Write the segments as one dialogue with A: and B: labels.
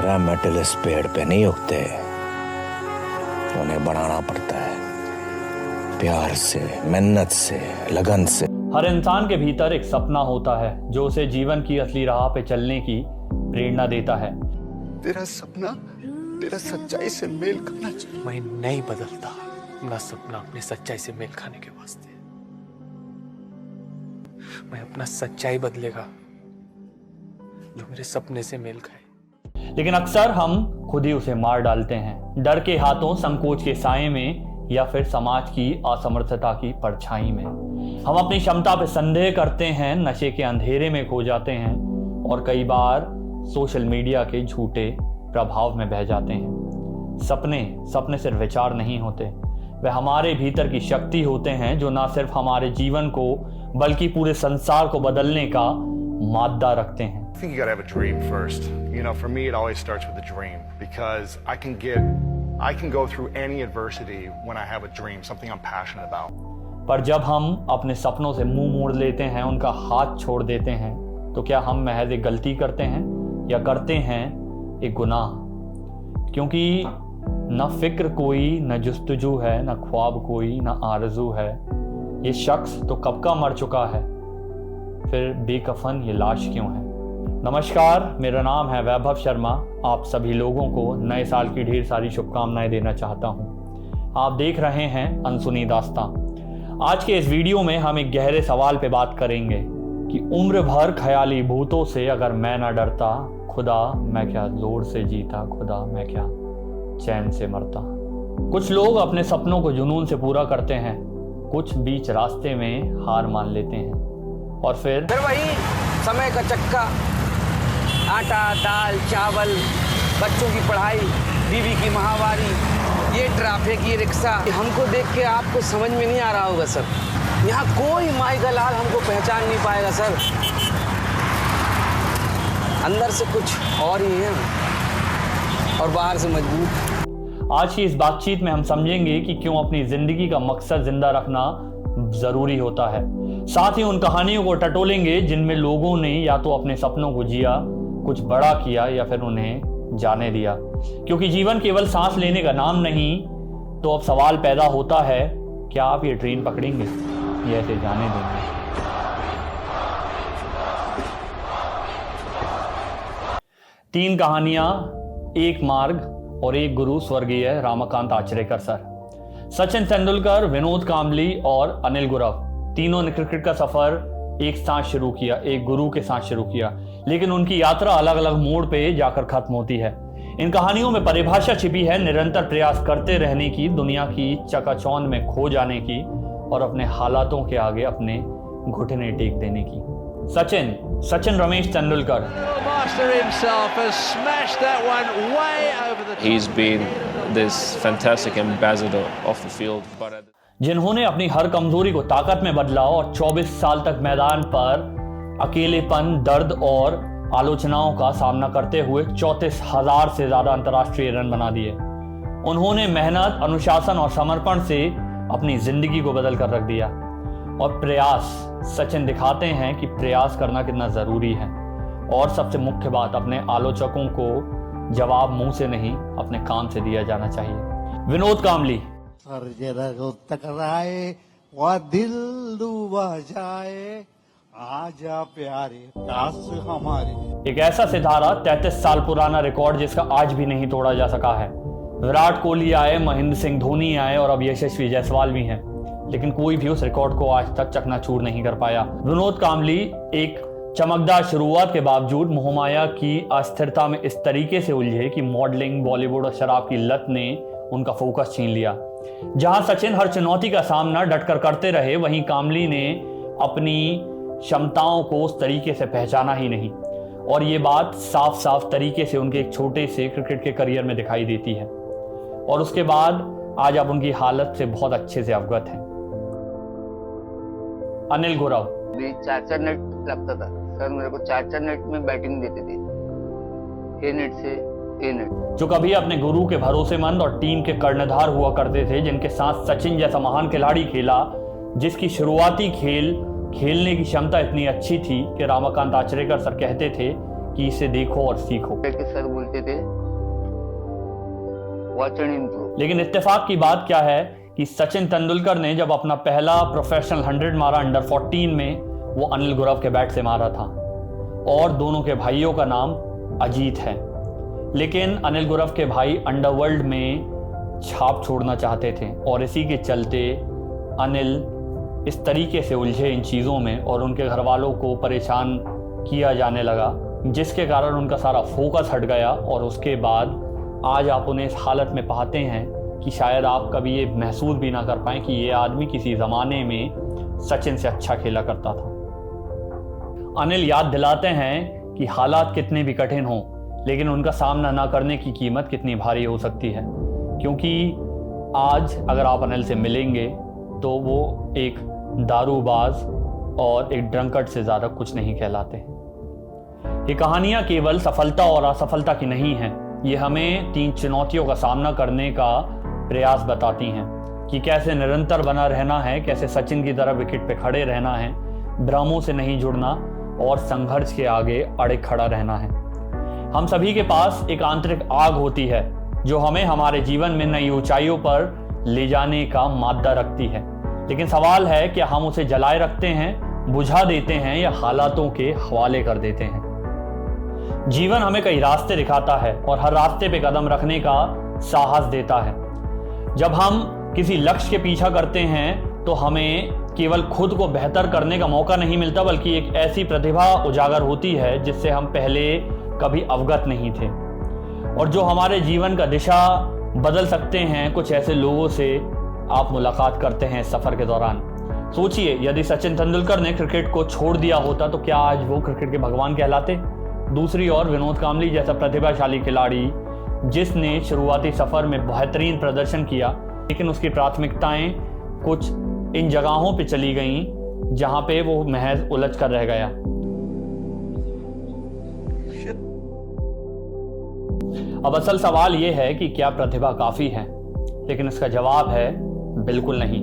A: टमाटर इस पेड़ पे नहीं उगते, उन्हें बढ़ाना पड़ता है प्यार से, मेहनत से, लगन से।
B: हर इंसान के भीतर एक सपना होता है जो उसे जीवन की असली राह पे चलने की प्रेरणा देता है।
C: तेरा सपना तेरा सच्चाई से मेल खाना चाहिए।
D: मैं नहीं बदलता अपना सपना अपनी सच्चाई से मेल खाने के वास्ते। मैं अपना सच्चाई बदलेगा जो मेरे सपने से मेल खाए।
B: लेकिन अक्सर हम खुद ही उसे मार डालते हैं, डर के हाथों, संकोच के साए में, या फिर समाज की असमर्थता की परछाई में। हम अपनी क्षमता पर संदेह करते हैं, नशे के अंधेरे में खो जाते हैं और कई बार सोशल मीडिया के झूठे प्रभाव में बह जाते हैं। सपने सिर्फ विचार नहीं होते, वे हमारे भीतर की शक्ति होते हैं जो ना सिर्फ हमारे जीवन को बल्कि पूरे संसार को बदलने का मादा रखते हैं।
E: I think you gotta have a dream first. You know, for me, it always starts with a dream because I can go through any adversity when I have a dream, something I'm passionate about.
B: पर जब हम अपने सपनों से मुंह मोड़ लेते हैं, उनका हाथ छोड़ देते हैं, तो क्या हम महज एक गलती करते हैं या करते हैं एक गुनाह? क्योंकि न फिक्र कोई, न जुस्तजू है, न ख्वाब कोई, न आरज़ू है। ये शख्स तो कब का मर चुका है, फिर बेकफन ये लाश क्यों है? नमस्कार, मेरा नाम है वैभव शर्मा। आप सभी लोगों को नए साल की ढेर सारी शुभकामनाएं देना चाहता हूं। आप देख रहे हैं अनसुनी दास्तां। आज के इस वीडियो में हम एक गहरे सवाल पे बात करेंगे कि उम्र भर ख्याली भूतों से अगर मैं ना डरता, खुदा मैं क्या जोर से जीता, खुदा मैं क्या चैन से मरता। कुछ लोग अपने सपनों को जुनून से पूरा करते हैं, कुछ बीच रास्ते में हार मान लेते हैं और फिर
F: वही समय का चक्का, आटा दाल चावल, बच्चों की पढ़ाई, बीवी की माहवारी, ये ट्रैफिक, ये रिक्शा। हमको देख के आपको समझ में नहीं आ रहा होगा सर, यहाँ कोई माई का लाल हमको पहचान नहीं पाएगा सर। अंदर से कुछ और ही है और बाहर से मजबूत।
B: आज की इस बातचीत में हम समझेंगे कि क्यों अपनी जिंदगी का मकसद जिंदा रखना जरूरी होता है। साथ ही उन कहानियों को टटोलेंगे जिनमें लोगों ने या तो अपने सपनों को जिया, कुछ बड़ा किया या फिर उन्हें जाने दिया। क्योंकि जीवन केवल सांस लेने का नाम नहीं। तो अब सवाल पैदा होता है, क्या आप ये ट्रेन पकड़ेंगे या इसे जाने देंगे? तीन कहानियां, एक मार्ग और एक गुरु, स्वर्गीय रमाकांत आचरेकर सर। सचिन तेंदुलकर, विनोद कांबली और अनिल गुरव, तीनों ने क्रिकेट का सफर एक साथ शुरू किया, एक गुरु के साथ शुरू किया, लेकिन उनकी यात्रा अलग अलग मोड़ पे जाकर खत्म होती है। इन कहानियों में परिभाषा छिपी है निरंतर प्रयास करते रहने की, दुनिया की चकाचौंध में खो जाने की और अपने हालातों के आगे अपने घुटने टेक देने की। Sachin Ramesh Tendulkar.
G: He's been this fantastic ambassador of the field.
B: जिन्होंने अपनी हर कमजोरी को ताकत में बदला और 24 साल तक मैदान पर अकेलेपन, दर्द और आलोचनाओं का सामना करते हुए 34,000 से ज्यादा अंतर्राष्ट्रीय रन बना दिए। उन्होंने मेहनत, अनुशासन और समर्पण से अपनी जिंदगी को बदल कर रख दिया। और प्रयास, सचिन दिखाते हैं कि प्रयास करना कितना जरूरी है। और सबसे मुख्य बात, अपने आलोचकों को जवाब मुंह से नहीं, अपने काम से दिया जाना चाहिए। विनोद कांबली।
H: टकराए वह दिल डूबा जाए, आजा प्यारे प्यास हमारी।
B: एक ऐसा सितारा, 33 साल पुराना रिकॉर्ड जिसका आज भी नहीं तोड़ा जा सका है। विराट कोहली आए, महेंद्र सिंह धोनी आए और अब यशस्वी जायसवाल भी हैं, लेकिन कोई भी उस रिकॉर्ड को आज तक चकनाचूर नहीं कर पाया। विनोद कांबली एक चमकदार शुरुआत के बावजूद मोहमाया की अस्थिरता में इस तरीके से उलझे कि मॉडलिंग, बॉलीवुड और शराब की लत ने उनका फोकस छीन लिया। जहां सचिन हर चुनौती का सामना डटकर करते रहे, वहीं कांबली ने अपनी क्षमताओं को उस तरीके से पहचाना ही नहीं। और ये बात साफ साफ तरीके से उनके एक छोटे से क्रिकेट के करियर में दिखाई देती है। और उसके बाद आज आप उनकी हालत से बहुत अच्छे से अवगत हैं। अनिल गुरव।
F: 4-4 नेट लगता था सर, मेरे को 4-4 नेट में बैटिंग देते थे, ए नेट से ए नेट।
B: जो कभी अपने गुरु के भरोसेमंद और टीम के कर्णधार हुआ करते थे, जिनके साथ सचिन जैसा महान खिलाड़ी खेला, जिसकी शुरुआती खेलने की क्षमता इतनी अच्छी थी कि रमाकांत आचरेकर सर कहते थे कि इसे देखो और सीखो।
F: सर बोलते थे वॉच एंड इम्प्रूव।
B: लेकिन इत्तेफाक की बात क्या है कि सचिन तेंदुलकर ने जब अपना पहला प्रोफेशनल 100 मारा अंडर 14 में, वो अनिल गुरव के बैट से मारा था और दोनों के भाइयों का नाम अजीत है। लेकिन अनिल गुरव के भाई अंडरवर्ल्ड में छाप छोड़ना चाहते थे और इसी के चलते अनिल इस तरीके से उलझे इन चीज़ों में और उनके घर वालों को परेशान किया जाने लगा, जिसके कारण उनका सारा फोकस हट गया। और उसके बाद आज आप उन्हें इस हालत में पाते हैं कि शायद आप कभी ये महसूस भी ना कर पाएं कि ये आदमी किसी ज़माने में सचिन से अच्छा खेला करता था। अनिल याद दिलाते हैं कि हालात कितने भी कठिन हों, लेकिन उनका सामना ना करने की कीमत कितनी भारी हो सकती है। क्योंकि आज अगर आप अनिल से मिलेंगे तो वो एक दारूबाज और एक ड्रंकर्ड से ज़्यादा कुछ नहीं कहलाते। ये कहानियाँ केवल सफलता और असफलता की नहीं हैं, ये हमें 3 चुनौतियों का सामना करने का प्रयास बताती हैं कि कैसे निरंतर बना रहना है, कैसे सचिन की तरह विकेट पे खड़े रहना है, ड्रामों से नहीं जुड़ना और संघर्ष के आगे अड़े खड़ा रहना है। हम सभी के पास एक आंतरिक आग होती है जो हमें हमारे जीवन में नई ऊंचाइयों पर ले जाने का मादा रखती है। लेकिन सवाल है कि हम उसे जलाए रखते हैं, बुझा देते हैं या हालातों के हवाले कर देते हैं। जीवन हमें कई रास्ते दिखाता है और हर रास्ते पे कदम रखने का साहस देता है। जब हम किसी लक्ष्य के पीछा करते हैं तो हमें केवल खुद को बेहतर करने का मौका नहीं मिलता, बल्कि एक ऐसी प्रतिभा उजागर होती है जिससे हम पहले कभी अवगत नहीं थे और जो हमारे जीवन का दिशा बदल सकते हैं। कुछ ऐसे लोगों से आप मुलाकात करते हैं सफर के दौरान। सोचिए, यदि सचिन तेंदुलकर ने क्रिकेट को छोड़ दिया होता तो क्या आज वो क्रिकेट के भगवान कहलाते? दूसरी ओर विनोद कांबली जैसा प्रतिभाशाली खिलाड़ी जिसने शुरुआती सफर में बेहतरीन प्रदर्शन किया, लेकिन उसकी प्राथमिकताएं कुछ इन जगहों पे चली गईं जहां पे वो महज उलझ कर रह गया। अब असल सवाल ये है कि क्या प्रतिभा काफी है? लेकिन इसका जवाब है बिल्कुल नहीं।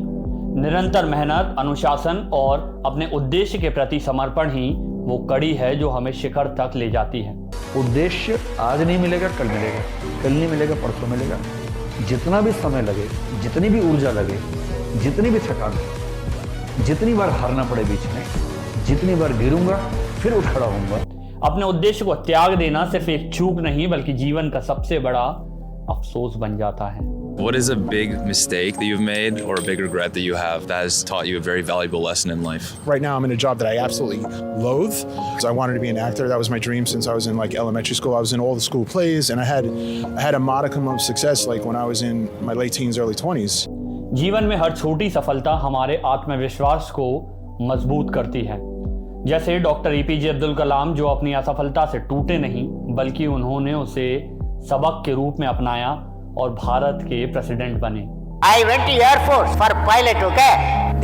B: निरंतर मेहनत, अनुशासन और अपने उद्देश्य के प्रति समर्पण ही वो कड़ी है जो हमें शिखर तक ले जाती है।
I: उद्देश्य आज नहीं मिलेगा, कल मिलेगा, कल नहीं मिलेगा, परसों मिलेगा। जितना भी समय लगे, जितनी भी ऊर्जा लगे, जितनी भी थकान हो, जितनी बार हारना पड़े बीच में, जितनी बार गिरूंगा फिर उठ खड़ा होऊंगा।
B: अपने उद्देश्य को त्याग देना सिर्फ एक चूक नहीं बल्कि जीवन का सबसे बड़ा अफसोस बन जाता है।
J: What is a big mistake that you've made or a big regret that you have that has taught you a very valuable lesson in life?
E: Right now, I'm in a job that I absolutely loathe because I wanted to be an actor. That was my dream since I was in like elementary school. I was in all the school plays and I had a modicum of success like when I was in my late teens, early 20s.
B: जीवन में हर छोटी सफलता हमारे आत्मविश्वास को मजबूत करती है। जैसे डॉक्टर एपीजे अब्दुल कलाम जो अपनी असफलता से टूटे नहीं बल्कि उन्होंने उसे सबक के रूप में अपनाया और भारत के प्रेसिडेंट बने।
K: I went to Air Force for pilot, okay?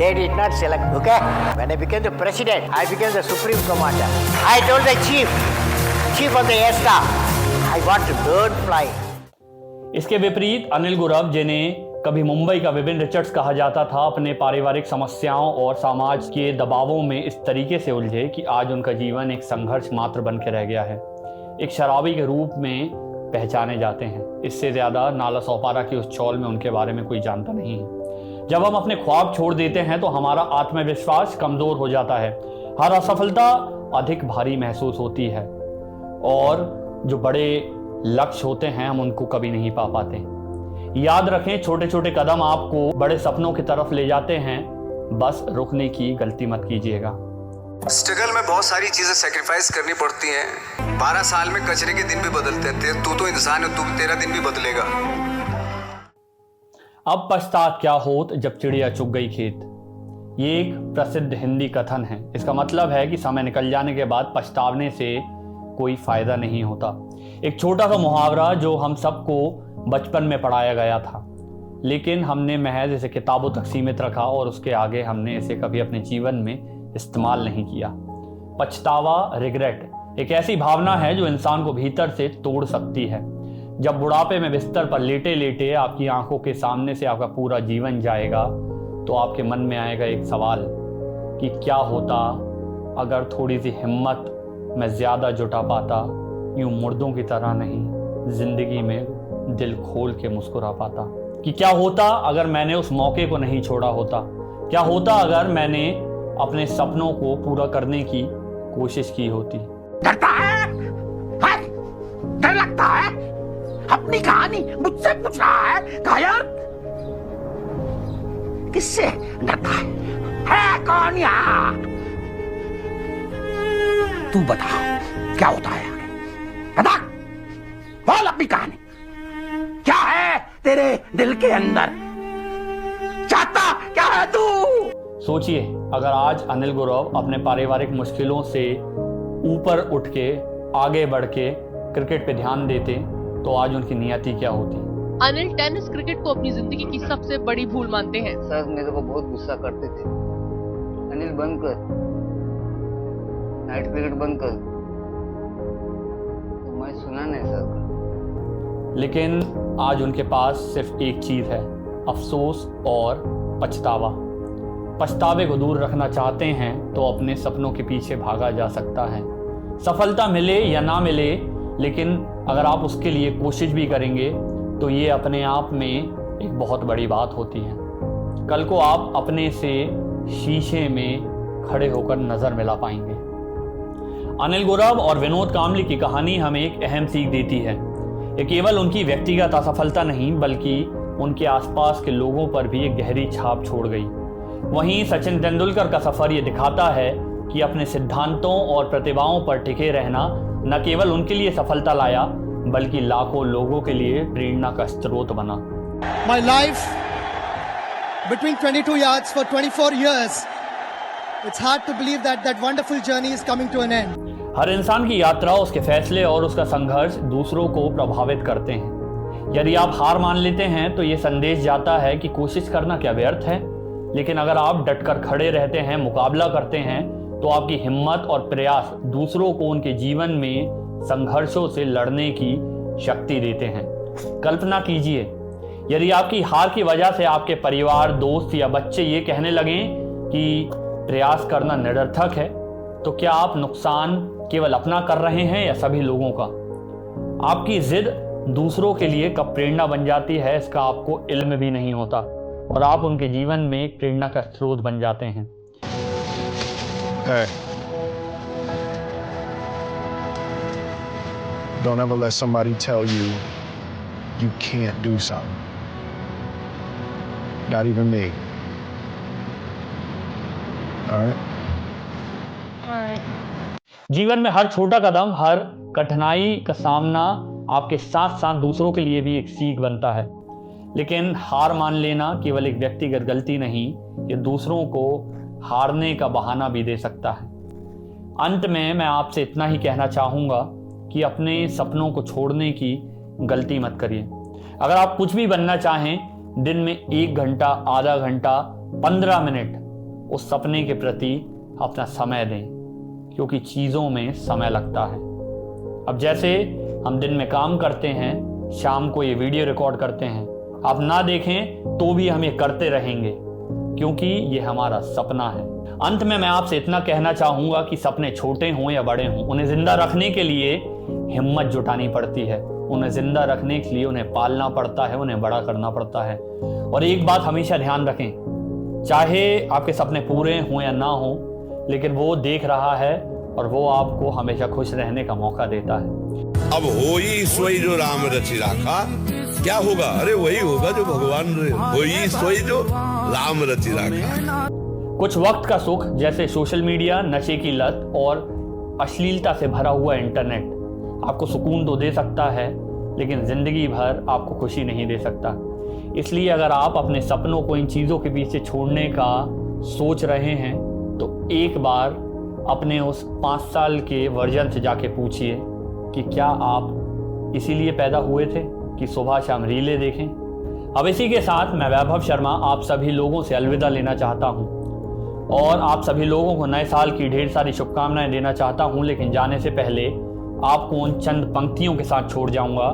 K: They did not select, okay? When I became the president, I became the supreme commander. I told the chief of the air staff, I want to learn flying.
B: इसके विपरीत अनिल गुरव, जिन्हें कभी मुंबई का Vipin Richards कहा जाता था, अपने पारिवारिक समस्याओं और समाज के दबावों में इस तरीके से उलझे कि आज उनका जीवन एक संघर्ष मात्र बन के रह गया है। एक शराबी के रूप में पहचाने जाते हैं। इससे ज़्यादा नाला सौपारा की उस चौल में उनके बारे में कोई जानता नहीं है। जब हम अपने ख्वाब छोड़ देते हैं तो हमारा आत्मविश्वास कमज़ोर हो जाता है। हर असफलता अधिक भारी महसूस होती है और जो बड़े लक्ष्य होते हैं हम उनको कभी नहीं पा पाते। याद रखें, छोटे छोटे कदम आपको बड़े सपनों की तरफ ले जाते हैं। बस रुकने की गलती मत कीजिएगा।
L: स्ट्रगल में बहुत सारी चीजें सेक्रीफाइस करनी पड़ती हैं। 12 साल में कचरे के दिन भी बदलते हैं। तू तो इंसान है, तेरा दिन भी बदलेगा।
B: अब पछतात क्या होत जब चिड़िया चुग गई खेत। ये एक प्रसिद्ध हिंदी कथन है। इसका मतलब है कि समय निकल जाने के बाद पछतावने से कोई फायदा नहीं होता। एक छोटा सा मुहावरा जो हम सबको बचपन में पढ़ाया गया था, लेकिन हमने महज इसे किताबों तक सीमित रखा और उसके आगे हमने इसे कभी अपने जीवन में इस्तेमाल नहीं किया। पछतावा, रिग्रेट, एक ऐसी भावना है जो इंसान को भीतर से तोड़ सकती है। जब बुढ़ापे में बिस्तर पर लेटे लेटे आपकी आंखों के सामने से आपका पूरा जीवन जाएगा तो आपके मन में आएगा एक सवाल कि क्या होता अगर थोड़ी सी हिम्मत मैं ज़्यादा जुटा पाता यूं मुर्दों की तरह नहीं जिंदगी में दिल खोल के मुस्कुरा पाता। कि क्या होता अगर मैंने उस मौके को नहीं छोड़ा होता, क्या होता अगर मैंने अपने सपनों को पूरा करने की कोशिश की होती।
K: डरता है? डर लगता है? अपनी कहानी मुझसे पूछ रहा है कायर? किससे डरता है कौन यहाँ? तू बता क्या होता है आगे, बता, बोल अपनी कहानी। क्या है तेरे दिल के अंदर, चाहता क्या है तू?
B: सोचिए अगर आज अनिल गौरव अपने पारिवारिक मुश्किलों से ऊपर उठ के आगे बढ़ के क्रिकेट पे ध्यान देते तो आज उनकी नियति क्या होती।
M: अनिल टेनिस क्रिकेट को अपनी जिंदगी की सबसे बड़ी भूल मानते हैं।
F: सर मेरे को बहुत गुस्सा करते थे, अनिल बंद कर, नाइट क्रिकेट बंद कर, तो मैं सुना नहीं सर।
B: लेकिन आज उनके पास सिर्फ एक चीज है, अफसोस और पछतावा। पछतावे को दूर रखना चाहते हैं तो अपने सपनों के पीछे भागा जा सकता है। सफलता मिले या ना मिले, लेकिन अगर आप उसके लिए कोशिश भी करेंगे तो ये अपने आप में एक बहुत बड़ी बात होती है। कल को आप अपने से शीशे में खड़े होकर नजर मिला पाएंगे। अनिल गौरव और विनोद कांबली की कहानी हमें एक अहम सीख देती है। ये केवल उनकी व्यक्तिगत असफलता नहीं बल्कि उनके आसपास के लोगों पर भी एक गहरी छाप छोड़ गई। वहीं सचिन तेंदुलकर का सफर ये दिखाता है कि अपने सिद्धांतों और प्रतिभाओं पर टिके रहना न केवल उनके लिए सफलता लाया बल्कि लाखों लोगों के लिए प्रेरणा का स्रोत बना।
N: My life between 22 yards for 24 years. It's hard to believe that that wonderful journey is coming to an end.
B: हर इंसान की यात्रा, उसके फैसले और उसका संघर्ष दूसरों को प्रभावित करते हैं। यदि आप हार मान लेते हैं तो ये संदेश जाता है कि कोशिश करना क्या व्यर्थ है, लेकिन अगर आप डटकर खड़े रहते हैं, मुकाबला करते हैं, तो आपकी हिम्मत और प्रयास दूसरों को उनके जीवन में संघर्षों से लड़ने की शक्ति देते हैं। कल्पना कीजिए यदि आपकी हार की वजह से आपके परिवार, दोस्त या बच्चे ये कहने लगें कि प्रयास करना निरर्थक है, तो क्या आप नुकसान केवल अपना कर रहे हैं या सभी लोगों का? आपकी जिद दूसरों के लिए कब प्रेरणा बन जाती है इसका आपको इल्म भी नहीं होता और आप उनके जीवन में एक प्रेरणा का स्रोत बन जाते हैं।
E: Hey, don't ever let somebody tell you you can't do something. Not even me. All right?
B: जीवन में हर छोटा कदम, हर कठिनाई का सामना आपके साथ साथ दूसरों के लिए भी एक सीख बनता है। लेकिन हार मान लेना केवल एक व्यक्तिगत गलती नहीं, ये दूसरों को हारने का बहाना भी दे सकता है। अंत में मैं आपसे इतना ही कहना चाहूँगा कि अपने सपनों को छोड़ने की गलती मत करिए। अगर आप कुछ भी बनना चाहें, दिन में 1 घंटा, आधा घंटा, 15 मिनट उस सपने के प्रति अपना समय दें, क्योंकि चीज़ों में समय लगता है। अब जैसे हम दिन में काम करते हैं, शाम को ये वीडियो रिकॉर्ड करते हैं, आप ना देखें तो भी हम ये करते रहेंगे क्योंकि ये हमारा सपना है। अंत में मैं आपसे इतना कहना चाहूँगा कि सपने छोटे हों या बड़े हों, उन्हें जिंदा रखने के लिए हिम्मत जुटानी पड़ती है। उन्हें जिंदा रखने के लिए उन्हें पालना पड़ता है, उन्हें बड़ा करना पड़ता है। और एक बात हमेशा ध्यान रखें, चाहे आपके सपने पूरे हों या ना हों, लेकिन वो देख रहा है और वो आपको हमेशा खुश रहने का मौका देता है।
O: अब हो ही सोई जो राम रचि राखा, क्या होगा? अरे वही होगा जो भगवान, हो ही सोई जो राम रचि राखा।
B: कुछ वक्त का सुख जैसे सोशल मीडिया, नशे की लत और अश्लीलता से भरा हुआ इंटरनेट आपको सुकून तो दे सकता है, लेकिन जिंदगी भर आपको खुशी नहीं दे सकता। इसलिए अगर आप अपने सपनों को इन चीज़ों के पीछे छोड़ने का सोच रहे हैं तो एक बार अपने उस 5 साल के वर्जन से जाके पूछिए कि क्या आप इसीलिए पैदा हुए थे कि सुबह शाम रीलें देखें। अब इसी के साथ मैं वैभव शर्मा आप सभी लोगों से अलविदा लेना चाहता हूं और आप सभी लोगों को नए साल की ढेर सारी शुभकामनाएं देना चाहता हूं। लेकिन जाने से पहले आपको उन चंद पंक्तियों के साथ छोड़ जाऊंगा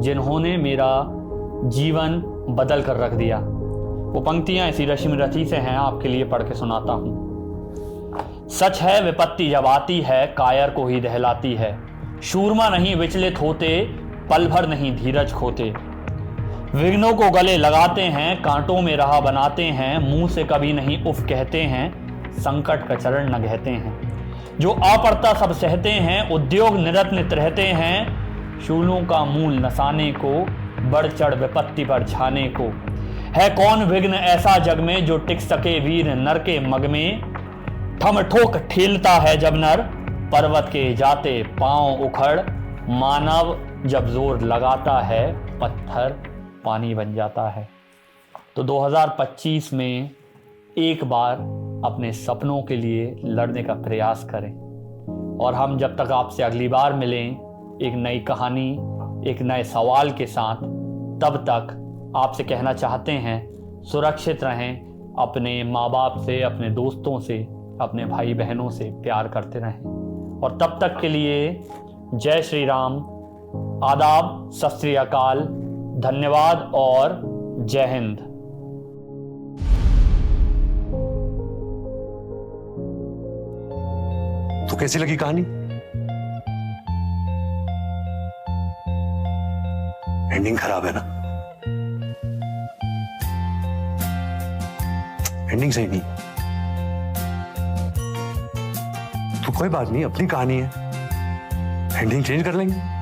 B: जिन्होंने मेरा जीवन बदल कर रख दिया। वो पंक्तियां इसी रश्मि रची से हैं, आपके लिए पढ़ के सुनाता हूं। सच है विपत्ति जब आती है कायर को ही दहलाती है, शूरमा नहीं विचलित होते, पल भर नहीं धीरज खोते। विघ्नों को गले लगाते हैं, कांटों में राह बनाते हैं, मुंह से कभी नहीं उफ कहते हैं, संकट का चरण न कहते हैं। जो आपरता सब सहते हैं, उद्योग निरत नित रहते हैं, शूलों का मूल नसाने को, बढ़ चढ़ विपत्ति पर छाने को। है कौन विघ्न ऐसा जग में, जो टिक सके वीर नर के मग में। ठम ठोक ठेलता है जब नर, पर्वत के जाते पांव उखड़। मानव जब जोर लगाता है, पत्थर पानी बन जाता है। तो 2025 में एक बार अपने सपनों के लिए लड़ने का प्रयास करें। और हम जब तक आपसे अगली बार मिलें एक नई कहानी, एक नए सवाल के साथ, तब तक आपसे कहना चाहते हैं सुरक्षित रहें, अपने माँ बाप से, अपने दोस्तों से, अपने भाई बहनों से प्यार करते रहें। और तब तक के लिए जय श्री राम, आदाब, सत श्री अकाल, धन्यवाद और जय हिंद।
P: तो कैसी लगी कहानी? एंडिंग खराब है ना? एंडिंग सही नहीं। तो कोई बात नहीं, अपनी कहानी है, एंडिंग चेंज कर लेंगे।